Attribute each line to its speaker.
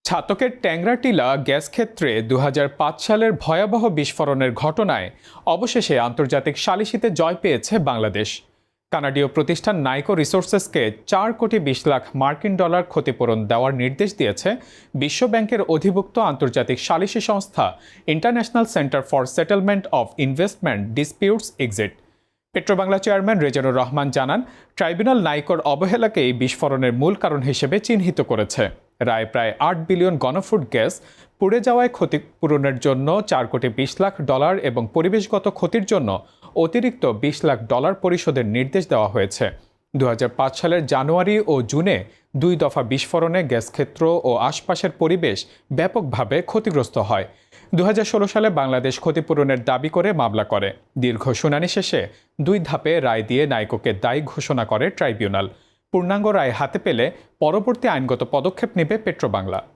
Speaker 1: ছাতকের Tengratila gas ক্ষেত্রে ২০০৫ সালের ভয়াবহ বিস্ফোরণের ঘটনায় অবশেষে আন্তর্জাতিক সালিসিতে জয় পেয়েছে বাংলাদেশ। কানাডীয় প্রতিষ্ঠান নাইকো রিসোর্সেসকে ৪,২০,০০,০০০ মার্কিন ডলার ক্ষতিপূরণ দেওয়ার নির্দেশ দিয়েছে বিশ্বব্যাংকের অধিভুক্ত আন্তর্জাতিক সালিসি সংস্থা international centre for settlement of investment disputes exit. Petrobangla chairman Rezanur Rahman জানান, ট্রাইব্যুনাল নাইকোর অবহেলাকে এই বিস্ফোরণের মূল কারণ হিসেবে চিহ্নিত করেছে। রায় প্রায় ৮ বিলিয়ন ঘনফুট গ্যাস পুড়ে যাওয়ায় ক্ষতিপূরণের জন্য ৪,২০,০০,০০০ ডলার এবং পরিবেশগত ক্ষতির জন্য অতিরিক্ত ২০ লাখ ডলার পরিশোধের নির্দেশ দেওয়া হয়েছে। ২০০৫ সালের জানুয়ারি ও জুনে ২ দফা বিস্ফোরণে গ্যাস ক্ষেত্র ও আশপাশের পরিবেশ ব্যাপকভাবে ক্ষতিগ্রস্ত হয়। ২০১৬ সালে বাংলাদেশ ক্ষতিপূরণের দাবি করে মামলা করে। দীর্ঘ শুনানি শেষে ২ ধাপে রায় দিয়ে নাইকোকে দায়ী ঘোষণা করে ট্রাইব্যুনাল। পূর্ণাঙ্গ রায় হাতে পেলে পরবর্তী আইনগত পদক্ষেপ নেবে পেট্রোবাংলা।